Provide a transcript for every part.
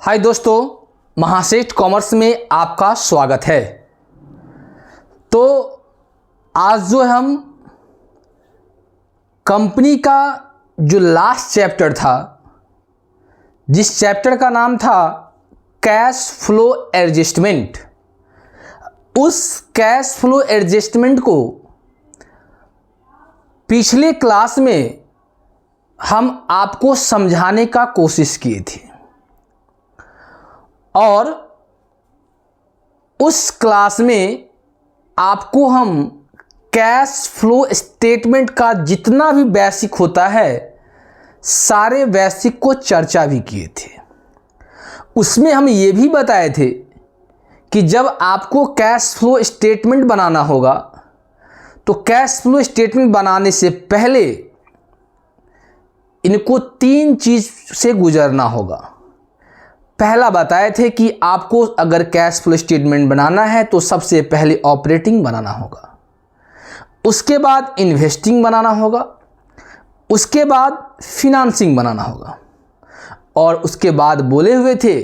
हाय दोस्तों, महासेठ कॉमर्स में आपका स्वागत है। तो आज जो हम कंपनी का जो लास्ट चैप्टर था, जिस चैप्टर का नाम था कैश फ्लो एडजस्टमेंट, उस कैश फ्लो एडजस्टमेंट को पिछले क्लास में हम आपको समझाने का कोशिश किए थे और उस क्लास में आपको हम कैश फ्लो स्टेटमेंट का जितना भी बेसिक होता है सारे बेसिक को चर्चा भी किए थे। उसमें हम ये भी बताए थे कि जब आपको कैश फ्लो स्टेटमेंट बनाना होगा तो कैश फ्लो स्टेटमेंट बनाने से पहले इनको 3 चीज़ से गुजरना होगा। पहला बताए थे कि आपको अगर कैश फ्लो स्टेटमेंट बनाना है तो सबसे पहले ऑपरेटिंग बनाना होगा, उसके बाद इन्वेस्टिंग बनाना होगा, उसके बाद फिनांसिंग बनाना होगा और उसके बाद बोले हुए थे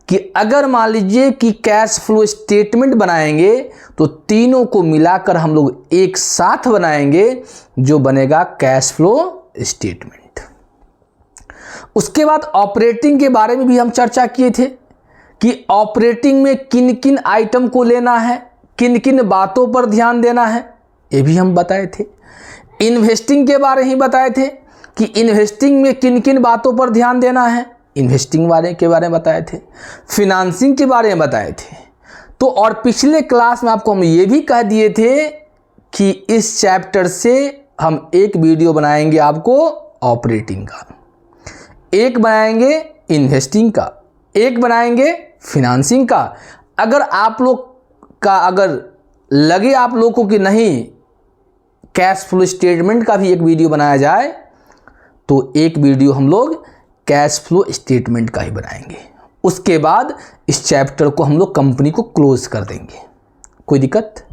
कि अगर मान लीजिए कि कैश फ्लो स्टेटमेंट बनाएंगे तो तीनों को मिलाकर हम लोग एक साथ बनाएंगे जो बनेगा कैश फ्लो स्टेटमेंट। उसके बाद ऑपरेटिंग के बारे में भी हम चर्चा किए थे कि ऑपरेटिंग में किन किन आइटम को लेना है, किन किन बातों पर ध्यान देना है, ये भी हम बताए थे। इन्वेस्टिंग के बारे ही बताए थे कि इन्वेस्टिंग में किन किन बातों पर ध्यान देना है, इन्वेस्टिंग के बारे में बताए थे। फिनांसिंग के बारे में बताए थे। तो और पिछले क्लास में आपको हम ये भी कह दिए थे कि इस चैप्टर से हम एक वीडियो बनाएंगे आपको ऑपरेटिंग का, एक बनाएंगे इन्वेस्टिंग का, एक बनाएंगे फिनांसिंग का। अगर आप लोग का लगे आप लोगों को कि नहीं कैश फ्लो स्टेटमेंट का भी एक वीडियो बनाया जाए तो एक वीडियो हम लोग कैश फ्लो स्टेटमेंट का ही बनाएंगे। उसके बाद इस चैप्टर को हम लोग कंपनी को क्लोज कर देंगे। कोई दिक्कत?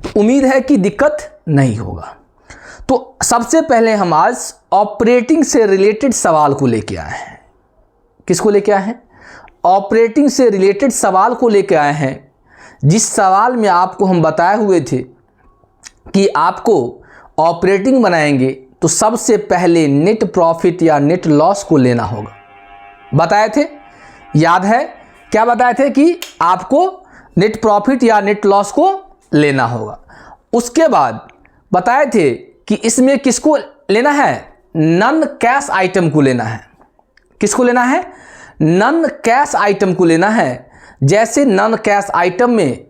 तो उम्मीद है कि दिक्कत नहीं होगा। तो सबसे पहले हम आज ऑपरेटिंग से रिलेटेड सवाल को लेके आए हैं। किसको लेके आए हैं? ऑपरेटिंग से रिलेटेड सवाल को लेके आए हैं, जिस सवाल में आपको हम बताए हुए थे कि आपको ऑपरेटिंग बनाएंगे तो सबसे पहले नेट प्रॉफिट या नेट लॉस को लेना होगा। बताए थे, याद है क्या बताए थे? कि आपको नेट प्रॉफिट या नेट लॉस को लेना होगा। उसके बाद बताए थे कि इसमें किसको लेना है? नॉन कैश आइटम को लेना है। किसको लेना है? नॉन कैश आइटम को लेना है। जैसे नॉन कैश आइटम में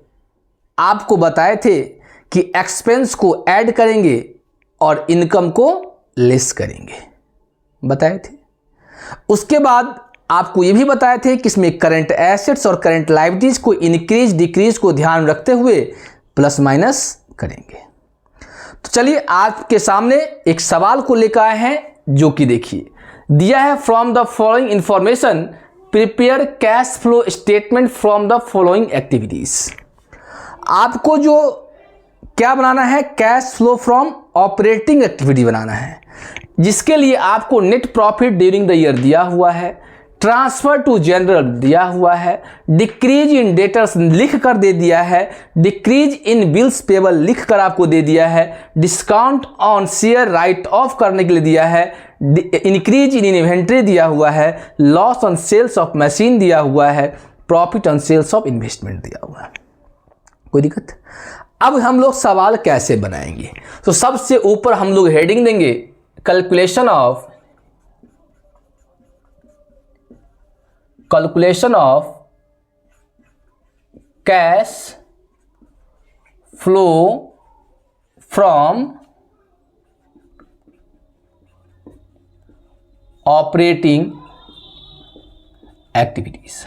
आपको बताए थे कि एक्सपेंस को ऐड करेंगे और इनकम को लेस करेंगे, बताए थे। उसके बाद आपको ये भी बताए थे कि इसमें करंट एसेट्स और करंट लायबिलिटीज को इंक्रीज डिक्रीज को ध्यान रखते हुए प्लस माइनस करेंगे। तो चलिए आपके सामने एक सवाल को लेकर आए हैं जो कि देखिए दिया है, from the following information prepare cash flow statement from the following activities. आपको जो क्या बनाना है? Cash flow from operating activity बनाना है, जिसके लिए आपको net profit during the year दिया हुआ है, ट्रांसफर टू जनरल दिया हुआ है, डिक्रीज इन डेटर्स लिख कर दे दिया है, डिक्रीज इन बिल्स पेबल लिख कर आपको दे दिया है, discount on share right of करने के लिए दिया है, इंक्रीज इन इन्वेंट्री दिया हुआ है, loss on sales of machine दिया हुआ है, profit on sales of investment दिया हुआ है। कोई दिक्कत? अब हम लोग सवाल कैसे बनाएंगे? तो सबसे ऊपर हम लोग हेडिंग देंगे calculation of cash flow from operating activities.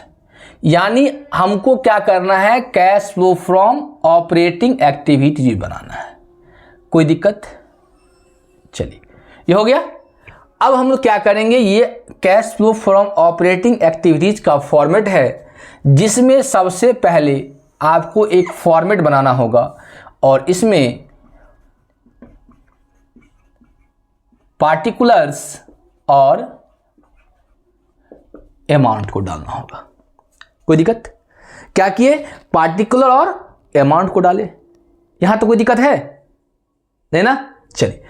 यानी हमको क्या करना है? Cash flow from operating activities बनाना है। कोई दिक्कत? चलिए ये हो गया। अब हम लोग क्या करेंगे? ये cash flow from operating activities का फॉर्मेट है, जिसमें सबसे पहले आपको एक फॉर्मेट बनाना होगा और इसमें पार्टिकुलर्स और अमाउंट को डालना होगा। कोई दिक्कत? क्या किए? पार्टिकुलर और अमाउंट को डाले। यहां तो कोई दिक्कत है नहीं ना? चलिए,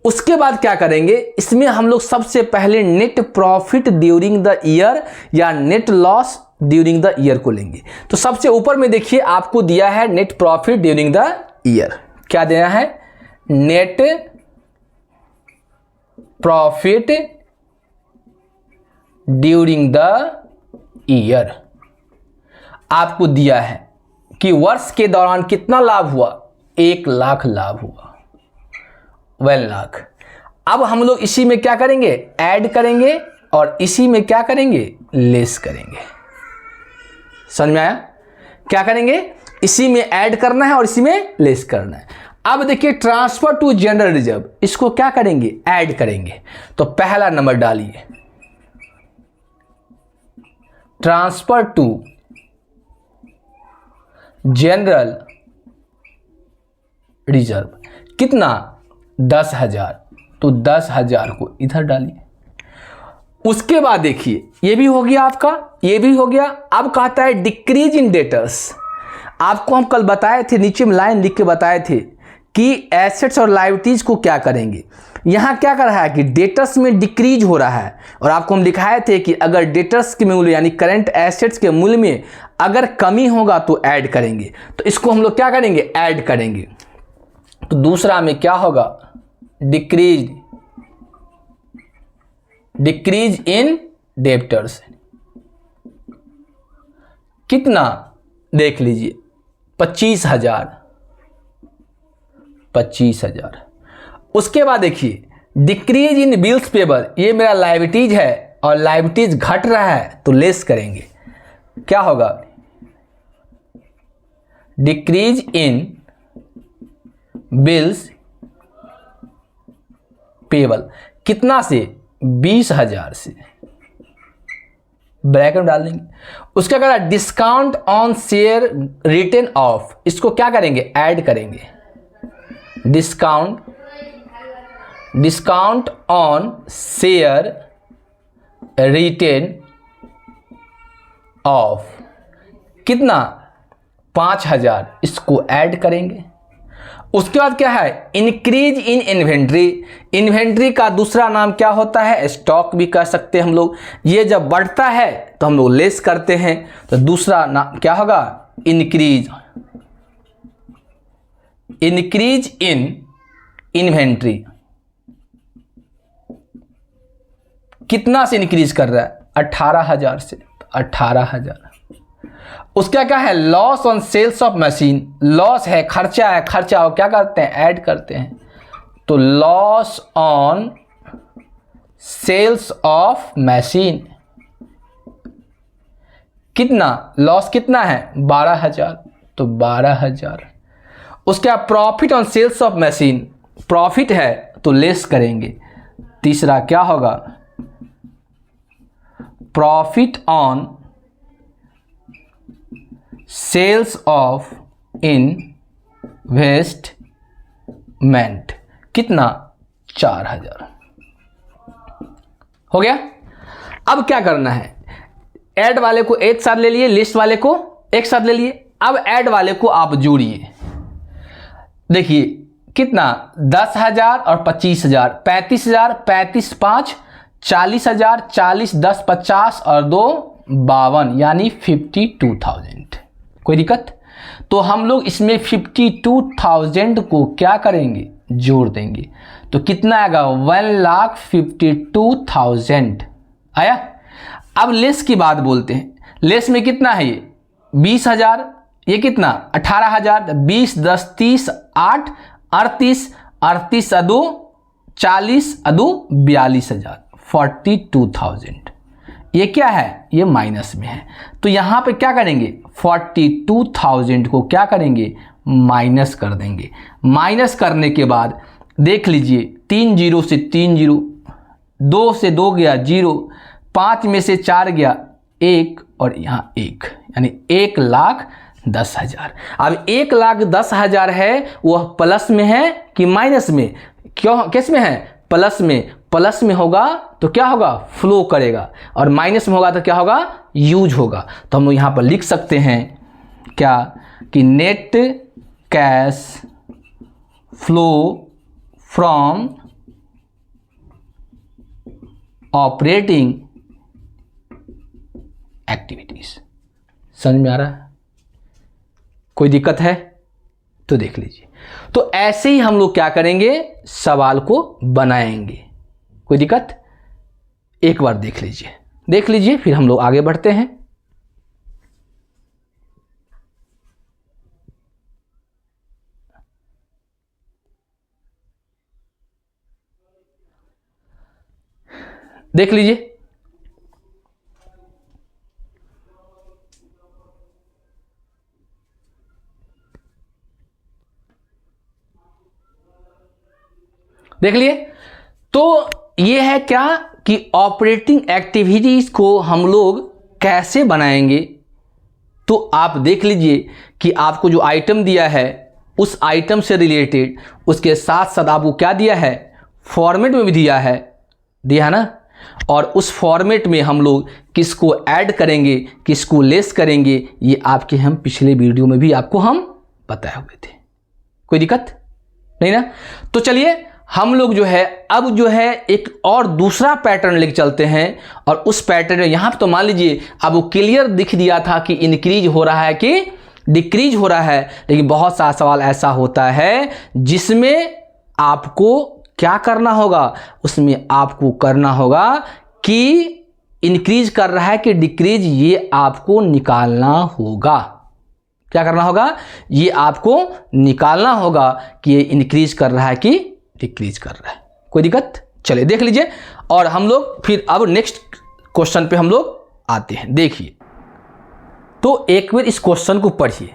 उसके बाद क्या करेंगे, इसमें हम लोग सबसे पहले net profit during the year या net loss during the year को लेंगे। तो सबसे ऊपर में देखिए आपको दिया है net profit during the year. क्या देना है? Net profit during the year आपको दिया है कि वर्ष के दौरान कितना लाभ हुआ? 1 लाख लाभ हुआ, 1 लाख। अब हम लोग इसी में क्या करेंगे? ऐड करेंगे और इसी में क्या करेंगे? लेस करेंगे। समझ में आया? क्या करेंगे? इसी में ऐड करना है और इसी में लेस करना है। अब देखिए ट्रांसफर टू जनरल रिजर्व, इसको क्या करेंगे? ऐड करेंगे। तो पहला नंबर डालिए, ट्रांसफर टू जनरल रिजर्व कितना? 10,000। तो 10,000 को इधर डालिए। उसके बाद देखिए ये भी हो गया आपका, ये भी हो गया। अब कहता है डिक्रीज इन डेटर्स। आपको हम कल बताए थे, नीचे में लाइन लिख के बताए थे कि एसेट्स और लायबिलिटीज को क्या करेंगे। यहाँ क्या कर रहा है कि डेटर्स में डिक्रीज हो रहा है, और आपको हम दिखाए थे कि अगर डेटर्स के मूल्य यानी करंट एसेट्स के मूल्य में अगर कमी होगा तो ऐड करेंगे। तो इसको हम लोग क्या करेंगे? ऐड करेंगे। तो दूसरा में क्या होगा? Decrease in debtors. कितना? देख लीजिए 25,000। उसके बाद देखिए डिक्रीज इन बिल्स पेबल, ये मेरा लायबिलिटीज है और लायबिलिटीज घट रहा है तो लेस करेंगे। क्या होगा? डिक्रीज इन बिल्स पेबल कितना से? 20,000 से। ब्रैकेट डाल देंगे। उसका क्या करें? Discount on share written off, इसको क्या करेंगे? ऐड करेंगे। Discount on share written off कितना? 5,000, इसको ऐड करेंगे। उसके बाद क्या है? Increase in inventory. इन्वेंट्री का दूसरा नाम क्या होता है? स्टॉक भी कह सकते हैं हम लोग। ये जब बढ़ता है तो हम लोग लेस करते हैं, तो दूसरा नाम क्या होगा? Increase in inventory. कितना से इंक्रीज कर रहा है? 18,000 से। 18,000। उसका क्या है? Loss on sales of machine. Loss है, खर्चा है, खर्चा क्या करते हैं? ऐड करते हैं। तो loss on sales of machine कितना? लॉस कितना है? 12,000। तो 12,000। उसका profit on sales of machine, profit है तो लेस करेंगे। तीसरा क्या होगा? Profit on sales of investment कितना? 4,000। हो गया। अब क्या करना है? ऐड वाले को एक साथ ले लिए, लिस्ट वाले को एक साथ ले लिए। अब ऐड वाले को आप जोड़िए। देखिए कितना? 10,000 और 25,000, 35,000, 35 5 40,000, 40 10 50 और 2 52, यानी 52,000। कोई दिक्कत? तो हम लोग इसमें 52,000 को क्या करेंगे? जोड़ देंगे। तो कितना आएगा? 1,52,000 आया। अब लेस की बात बोलते हैं। लेस में कितना है? ये 20,000, ये कितना? 18,000, 20 10 30 8 38 38 अदू 40 अदू 42,000, 42,000। ये क्या है? ये माइनस में है। तो यहां पे क्या करेंगे? 42,000 को क्या करेंगे? माइनस कर देंगे। माइनस करने के बाद देख लीजिए 3 0 से 3 0, 2 से 2 गया 0, 5 में से 4 गया 1 और यहाँ 1, यानी 1,10,000। अब 1,10,000 है, वह प्लस में है कि माइनस में? क्यों? किस में है? प्लस में। प्लस में होगा तो क्या होगा, फ्लो करेगा, और माइनस में होगा तो क्या होगा, यूज होगा। तो हम लोग यहाँ पर लिख सकते हैं क्या कि net cash flow from operating activities. समझ में आ रहा है? कोई दिक्कत है तो देख लीजिए। तो ऐसे ही हम लोग क्या करेंगे, सवाल को बनाएंगे। कोई दिक्कत? एक बार देख लीजिए फिर हम लोग आगे बढ़ते हैं। देख लीजिए, देख लिए। तो ये है क्या कि ऑपरेटिंग एक्टिविटीज को हम लोग कैसे बनाएंगे। तो आप देख लीजिए कि आपको जो आइटम दिया है उस आइटम से रिलेटेड उसके साथ साथ आपको क्या दिया है, फॉर्मेट में भी दिया है ना, और उस फॉर्मेट में हम लोग किसको ऐड करेंगे, किसको लेस करेंगे, ये आपके हम पिछले वीडियो में भी आपको हम बताए हुए थे। कोई दिक्कत नहीं ना? तो चलिए हम लोग जो है अब जो है एक और दूसरा पैटर्न लेके चलते हैं, और उस पैटर्न में यहाँ पे तो मान लीजिए अब वो क्लियर दिख दिया था कि इंक्रीज हो रहा है कि डिक्रीज हो रहा है, लेकिन बहुत सारा सवाल ऐसा होता है जिसमें आपको क्या करना होगा, उसमें आपको करना होगा कि इंक्रीज कर रहा है कि डिक्रीज, ये आपको निकालना होगा। क्या करना होगा, ये आपको निकालना होगा कि ये इंक्रीज कर रहा है कि डिक्रीज कर रहा है। कोई दिक्कत? चलिए देख लीजिए, और हम लोग फिर अब नेक्स्ट क्वेश्चन पे हम लोग आते हैं। देखिए, तो एक बार इस क्वेश्चन को पढ़िए,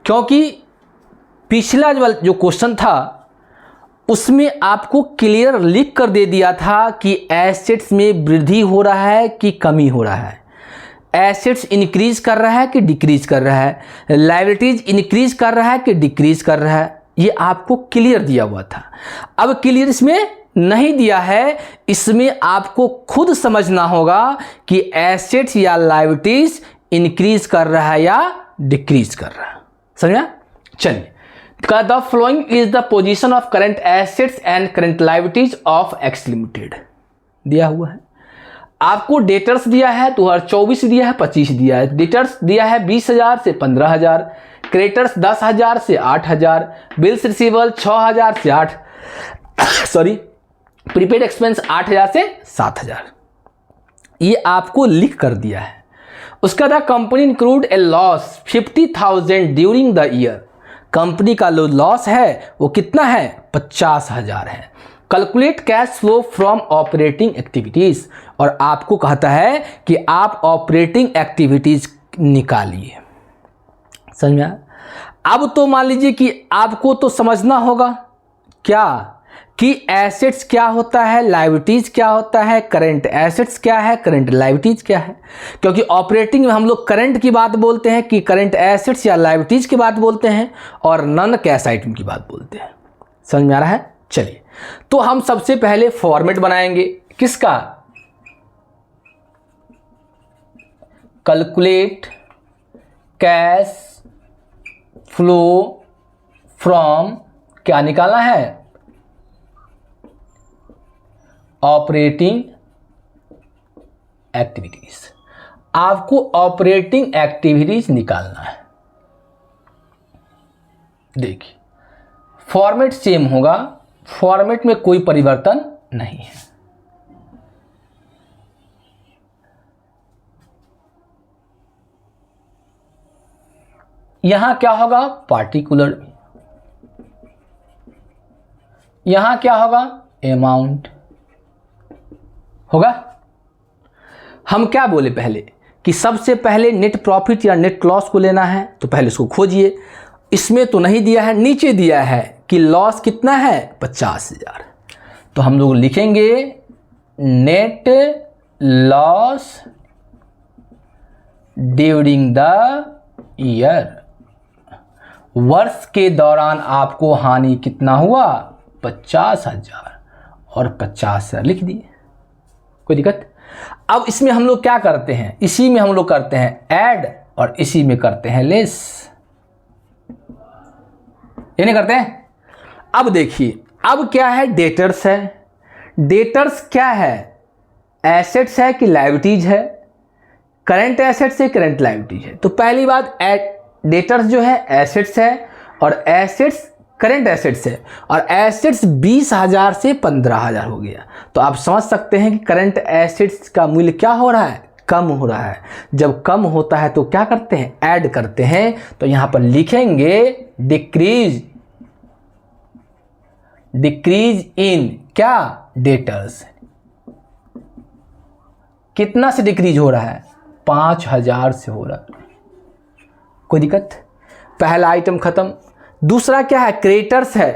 क्योंकि पिछला जो क्वेश्चन था उसमें आपको क्लियर लिख कर दे दिया था कि एसेट्स में वृद्धि हो रहा है कि कमी हो रहा है, एसेट्स इंक्रीज कर रहा है कि डिक्रीज कर रहा है, लायबिलिटीज इंक्रीज कर रहा है कि डिक्रीज कर रहा है, ये आपको क्लियर दिया हुआ था। अब क्लियर इसमें नहीं दिया है, इसमें आपको खुद समझना होगा कि एसेट्स या लायबिलिटीज इंक्रीज कर रहा है या डिक्रीज कर रहा है। समझा? चलिए, the following is the position of current assets and current liabilities of x limited दिया हुआ है। आपको डेटर्स दिया है 2024 दिया है, 25 दिया है। डेटर्स दिया है 20,000 से 15,000, क्रेडिटर्स 10,000 से 8,000, बिल्स रिसीवेबल 6,000 से 8 प्रीपेड एक्सपेंस 8,000 से 7,000। ये आपको लिख कर दिया है। उसका the company include A loss 50,000 during the year. Company का जो लॉस है वो कितना है, 50,000 है। Calculate cash flow from operating activities, और आपको कहता है कि आप ऑपरेटिंग एक्टिविटीज निकालिए। समझ में आया? अब तो मान लीजिए कि आपको तो समझना होगा क्या कि एसेट्स क्या होता है, लायबिलिटीज क्या होता है, करंट एसेट्स क्या है, करंट लायबिलिटीज क्या है। क्योंकि ऑपरेटिंग में हम लोग करंट की बात बोलते हैं कि करंट एसेट्स या लायबिलिटीज की बात बोलते हैं, और नॉन कैश आइटम की बात बोलते हैं। समझ में आ रहा है? चलिए, तो हम सबसे पहले फॉर्मेट बनाएंगे किसका, कैलकुलेट कैश फ्लो फ्रॉम, क्या निकालना है, ऑपरेटिंग एक्टिविटीज। आपको ऑपरेटिंग एक्टिविटीज निकालना है। देखिए, फॉर्मेट सेम होगा, फॉर्मेट में कोई परिवर्तन नहीं है। यहां क्या होगा, पार्टिकुलर, यहां क्या होगा, अमाउंट होगा। हम क्या बोले पहले कि सबसे पहले नेट प्रॉफिट या नेट लॉस को लेना है, तो पहले इसको खोजिए। इसमें तो नहीं दिया है, नीचे दिया है कि लॉस कितना है, 50,000। तो हम लोग लिखेंगे net loss during the year. वर्ष के दौरान आपको हानि कितना हुआ, 50,000, और 50,000 लिख दिए, कोई दिक्कत। अब इसमें हम लोग क्या करते हैं, इसी में हम लोग करते हैं ऐड और इसी में करते हैं लेस, ये नहीं करते हैं। अब देखिए, अब क्या है, डेटर्स है। डेटर्स क्या है, एसेट्स है कि लायबिलिटीज है, करंट एसेट्स है करंट लायबिलिटीज है। तो पहली बात, डेटर्स जो है एसेट्स है और एसेट्स करंट एसेट्स है, और एसेट्स 20,000 से 15,000 हो गया। तो आप समझ सकते हैं कि करंट एसेट्स का मूल्य क्या हो रहा है, कम हो रहा है। जब कम होता है तो क्या करते हैं, ऐड करते हैं। तो यहां पर लिखेंगे डिक्रीज, डिक्रीज इन क्या, डेटर्स। कितना से डिक्रीज हो रहा है, 5,000 से हो रहा है, कोई दिक्कत। पहला आइटम खत्म। दूसरा क्या है, क्रेडिटर्स है।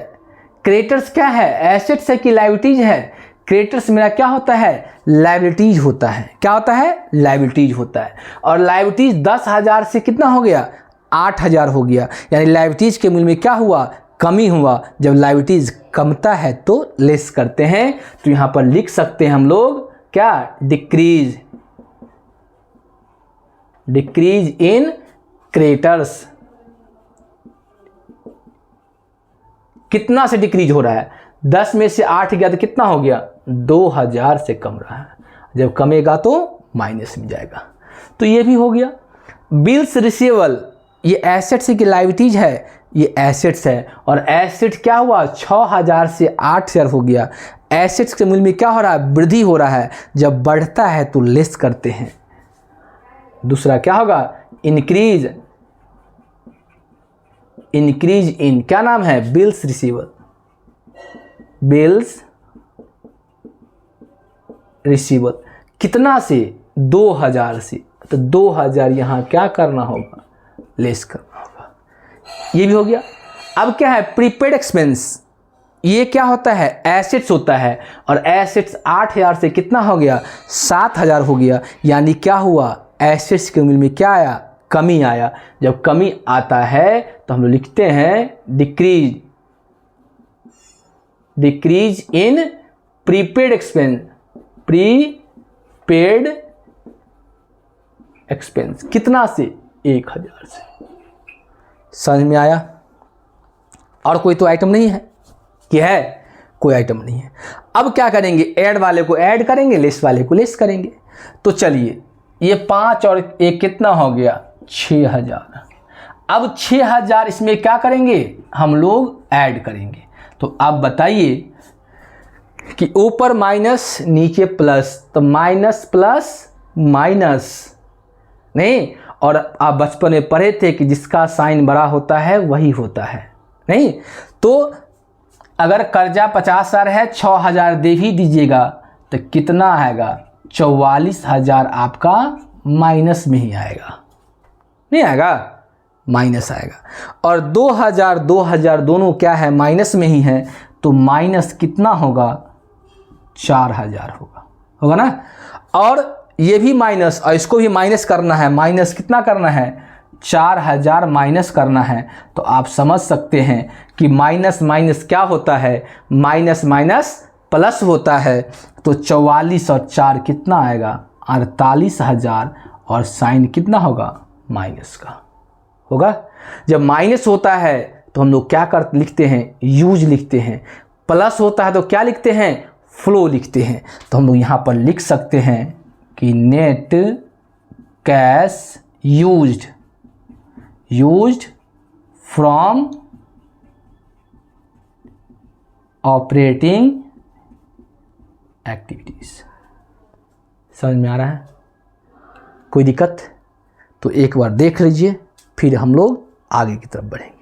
क्रेडिटर्स क्या है, एसेट्स है कि लायबिलिटीज है। क्रेडिटर्स मेरा क्या होता है, लायबिलिटीज होता है। क्या होता है, लायबिलिटीज होता है। और लायबिलिटीज 10,000 से कितना हो गया, 8,000 हो गया। यानी लायबिलिटीज के मूल्य में क्या हुआ, कमी हुआ। जब लायबिलिटीज कमता है तो लेस करते हैं। तो यहां पर लिख सकते हैं हम लोग क्या, डिक्रीज, डिक्रीज इन क्रेडिटर्स। कितना से डिक्रीज हो रहा है, 10 में से 8 गया तो कितना हो गया, 2,000 से कम रहा है। जब कमेगा तो माइनस में जाएगा। तो ये भी हो गया। बिल्स रिसीवेबल, ये एसेट्स की लायबिलिटीज है, ये एसेट्स है। और एसेट्स क्या हुआ, 6,000 से 8,000 हो गया। एसेट्स के मूल्य में क्या हो रहा है, वृद्धि हो रहा है। जब बढ़ता है तो लेस करते हैं। दूसरा क्या होगा, इंक्रीज, इंक्रीज इन क्या नाम है, बिल्स रिसीवेबल, बिल्स रिसीवेबल। कितना से, 2,000 से। तो 2,000 यहां क्या करना होगा, लेस करना होगा। ये भी हो गया। अब क्या है, प्रीपेड एक्सपेंस। ये क्या होता है, एसेट्स होता है। और एसेट्स 8,000 से कितना हो गया, 7,000 हो गया। यानी क्या हुआ, एसेट्स के मूल्य में क्या आया, कमी आया। जब कमी आता है तो हम लोग लिखते हैं decrease, decrease in prepaid expense, prepaid expense. कितना से, 1,000 से। समझ में आया। और कोई तो आइटम नहीं है कि है, कोई आइटम नहीं है। अब क्या करेंगे, ऐड वाले को ऐड करेंगे, लेस वाले को लेस करेंगे। तो चलिए, ये 5 और 1 कितना हो गया, 6,000। अब 6,000 इसमें क्या करेंगे, हम लोग ऐड करेंगे। तो आप बताइए कि ऊपर माइनस नीचे प्लस, तो माइनस प्लस माइनस नहीं। और आप बचपन में पढ़े थे कि जिसका साइन बड़ा होता है वही होता है, नहीं। तो अगर कर्जा 50,000 है, 6,000 दे भी दीजिएगा तो कितना आएगा, 44,000 आपका माइनस में ही आएगा, नहीं आएगा, माइनस आएगा। और 2,000 2,000 दोनों क्या है, माइनस में ही है। तो माइनस कितना होगा, 4,000 होगा, होगा ना। और ये भी माइनस, और इसको भी माइनस करना है। माइनस कितना करना है, 4,000 माइनस करना है। तो आप समझ सकते हैं कि माइनस माइनस क्या होता है, माइनस माइनस प्लस होता है। तो 44 और 4 कितना आएगा, 48,000। और साइन कितना होगा, माइनस का होगा। जब माइनस होता है तो हम लोग क्या लिखते हैं, यूज लिखते हैं। प्लस होता है तो क्या लिखते हैं, फ्लो लिखते हैं। तो हम लोग यहाँ पर लिख सकते हैं कि net cash used, used from operating activities. समझ में आ रहा है, कोई दिक्कत? तो एक बार देख लीजिए, फिर हम लोग आगे की तरफ बढ़ेंगे।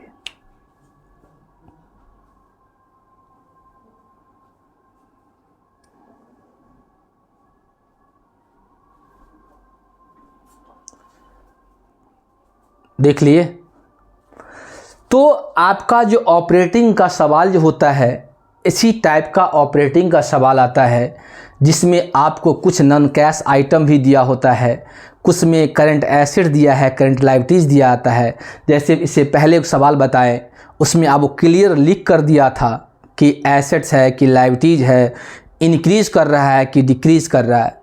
देख लिए। तो आपका जो ऑपरेटिंग का सवाल जो होता है, इसी टाइप का ऑपरेटिंग का सवाल आता है, जिसमें आपको कुछ नॉन कैश आइटम भी दिया होता है, कुछ में करंट एसेट दिया है, करंट लायबिलिटीज़ दिया आता है। जैसे इससे पहले एक सवाल बताएं, उसमें आपको क्लियर लिख कर दिया था कि एसेट्स है कि लायबिलिटीज़ है, इंक्रीज कर रहा है कि डिक्रीज कर रहा है।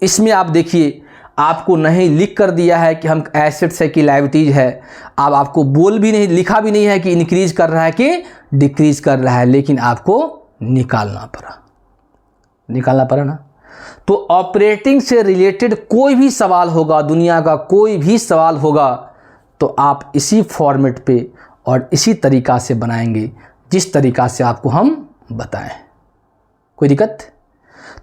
इसमें आप देखिए, आपको नहीं लिख कर दिया है कि हम एसेट्स है कि लायबिलिटीज है, अब आपको बोल भी नहीं, लिखा भी नहीं है कि इंक्रीज कर रहा है कि डिक्रीज कर रहा है, लेकिन आपको निकालना पड़ा ना। तो ऑपरेटिंग से रिलेटेड कोई भी सवाल होगा, दुनिया का कोई भी सवाल होगा, तो आप इसी फॉर्मेट पे और इसी तरीका से बनाएंगे जिस तरीका से आपको हम बताएं। कोई दिक्कत?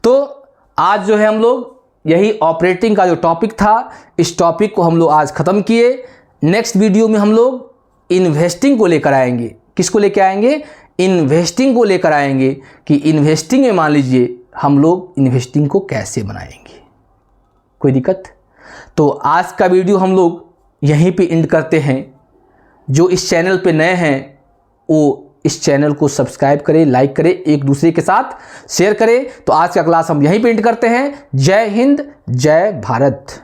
तो आज जो है हम लोग यही ऑपरेटिंग का जो टॉपिक था, इस टॉपिक को हम लोग आज ख़त्म किए। नेक्स्ट वीडियो में हम लोग इन्वेस्टिंग को लेकर आएंगे। किसको लेकर आएंगे? इन्वेस्टिंग को लेकर आएंगे कि इन्वेस्टिंग में मान लीजिए हम लोग इन्वेस्टिंग को कैसे बनाएंगे। कोई दिक्कत? तो आज का वीडियो हम लोग यहीं पे एंड करते हैं। जो इस चैनल पे नए हैं वो इस चैनल को सब्सक्राइब करें, लाइक करें, एक दूसरे के साथ शेयर करें। तो आज का क्लास हम यहीं पे एंड करते हैं। जय हिंद, जय भारत।